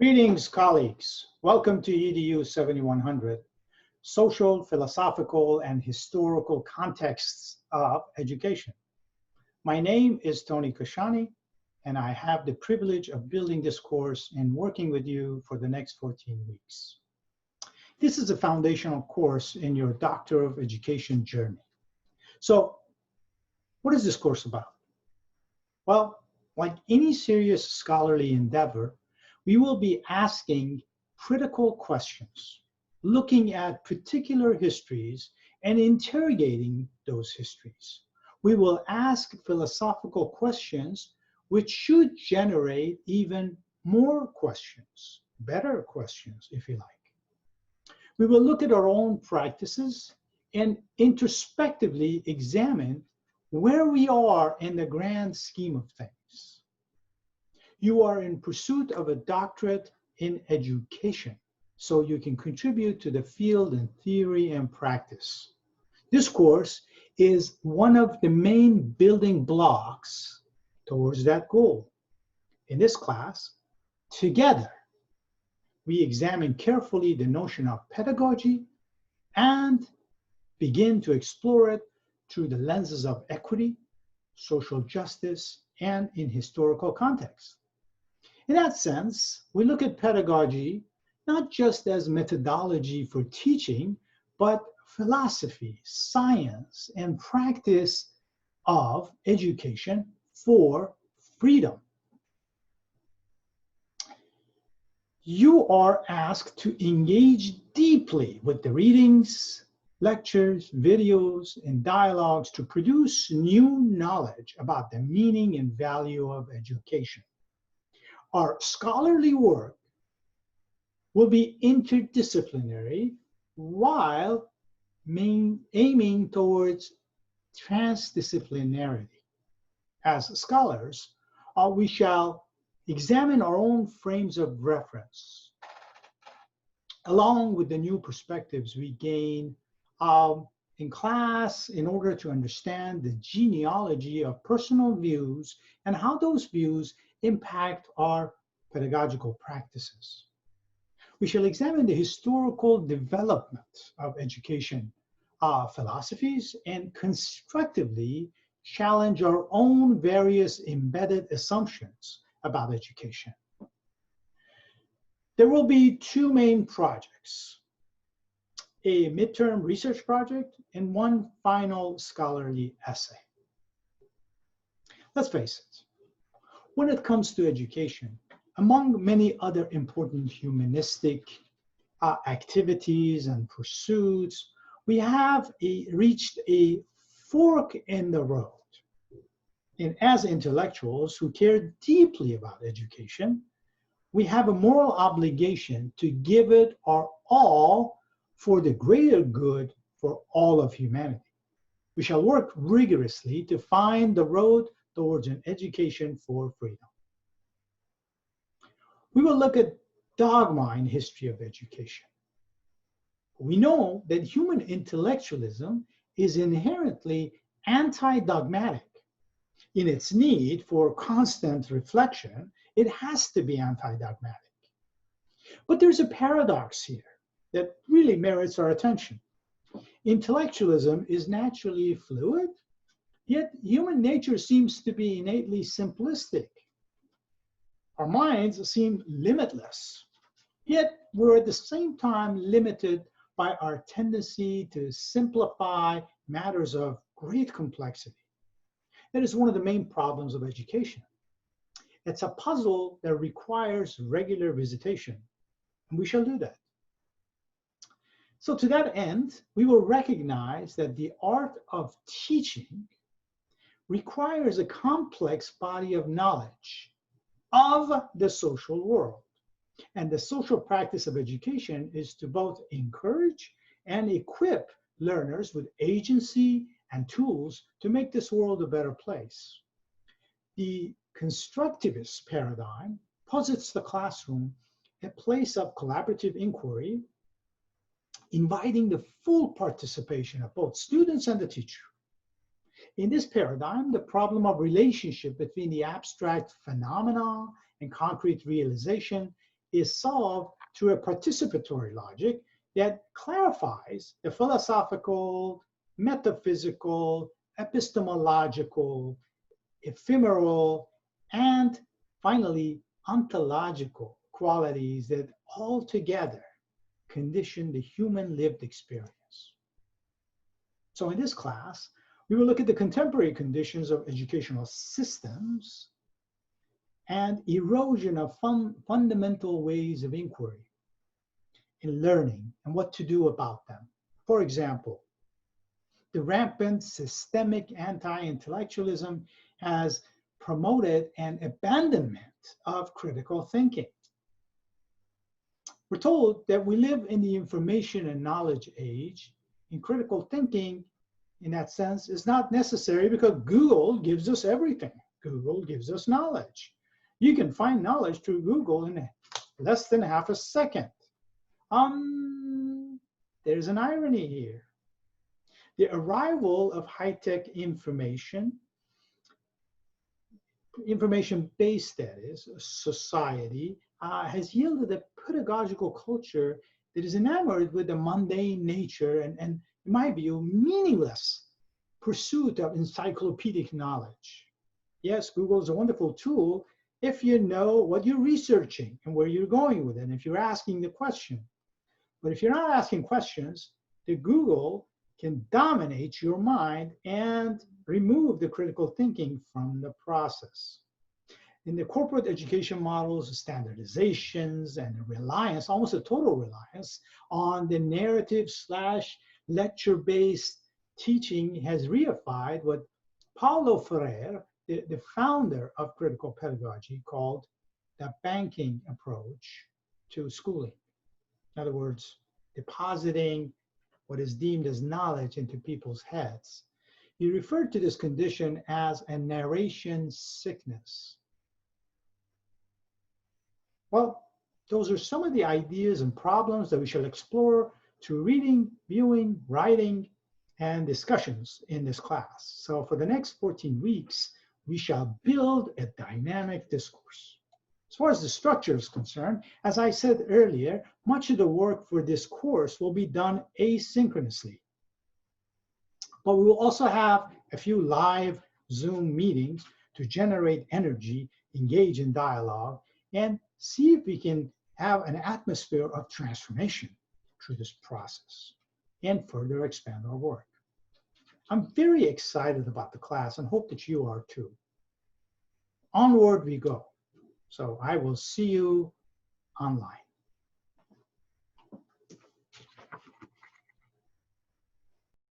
Greetings, colleagues. Welcome to EDU 7100, Social, Philosophical, and Historical Contexts of Education. My name is Tony Kashani, and I have the privilege of building this course and working with you for the next 14 weeks. This is a foundational course in your Doctor of Education journey. So, what is this course about? Well, like any serious scholarly endeavor, we will be asking critical questions, looking at particular histories and interrogating those histories. We will ask philosophical questions which should generate even more questions, better questions, if you like. We will look at our own practices and introspectively examine where we are in the grand scheme of things. You are in pursuit of a doctorate in education, so you can contribute to the field in theory and practice. This course is one of the main building blocks towards that goal. In this class, together, we examine carefully the notion of pedagogy and begin to explore it through the lenses of equity, social justice, and in historical context. In that sense, we look at pedagogy not just as methodology for teaching, but philosophy, science, and practice of education for freedom. You are asked to engage deeply with the readings, lectures, videos, and dialogues to produce new knowledge about the meaning and value of education. Our scholarly work will be interdisciplinary while aiming towards transdisciplinarity. As scholars, we shall examine our own frames of reference, along with the new perspectives we gain in class in order to understand the genealogy of personal views and how those views impact our pedagogical practices. We shall examine the historical development of education philosophies and constructively challenge our own various embedded assumptions about education. There will be two main projects, a midterm research project and one final scholarly essay. Let's face it. When it comes to education, among many other important humanistic activities and pursuits, we have reached a fork in the road. And as intellectuals who care deeply about education, we have a moral obligation to give it our all for the greater good for all of humanity. We shall work rigorously to find the road towards an education for freedom. We will look at dogma in history of education. We know that human intellectualism is inherently anti-dogmatic. In its need for constant reflection, it has to be anti-dogmatic. But there's a paradox here that really merits our attention. Intellectualism is naturally fluid, yet human nature seems to be innately simplistic. Our minds seem limitless, yet we're at the same time limited by our tendency to simplify matters of great complexity. That is one of the main problems of education. It's a puzzle that requires regular visitation, and we shall do that. So to that end, we will recognize that the art of teaching requires a complex body of knowledge of the social world. And the social practice of education is to both encourage and equip learners with agency and tools to make this world a better place. The constructivist paradigm posits the classroom a place of collaborative inquiry, inviting the full participation of both students and the teacher. In this paradigm, the problem of relationship between the abstract phenomena and concrete realization is solved through a participatory logic that clarifies the philosophical, metaphysical, epistemological, ephemeral, and finally ontological qualities that altogether condition the human lived experience. So in this class, we will look at the contemporary conditions of educational systems and erosion of fundamental ways of inquiry in learning and what to do about them. For example, the rampant systemic anti-intellectualism has promoted an abandonment of critical thinking. We're told that we live in the information and knowledge age, and critical thinking, in that sense, is not necessary because Google gives us everything. Google gives us knowledge. You can find knowledge through Google in less than half a second. There's an irony here. The arrival of high-tech information-based, that is, society, has yielded a pedagogical culture that is enamored with the mundane nature and in my view, meaningless pursuit of encyclopedic knowledge. Yes, Google is a wonderful tool if you know what you're researching and where you're going with it, and if you're asking the question. But if you're not asking questions, the Google can dominate your mind and remove the critical thinking from the process. In the corporate education models, standardizations and reliance, almost a total reliance on the narrative/lecture-based teaching has reified what Paulo Freire, the founder of critical pedagogy, called the banking approach to schooling. In other words, depositing what is deemed as knowledge into people's heads. He referred to this condition as a narration sickness. Well, those are some of the ideas and problems that we shall explore through reading, viewing, writing, and discussions in this class. So for the next 14 weeks, we shall build a dynamic discourse. As far as the structure is concerned, as I said earlier, much of the work for this course will be done asynchronously. But we will also have a few live Zoom meetings to generate energy, engage in dialogue, and see if we can have an atmosphere of transformation through this process and further expand our work. I'm very excited about the class and hope that you are too. Onward we go. So I will see you online.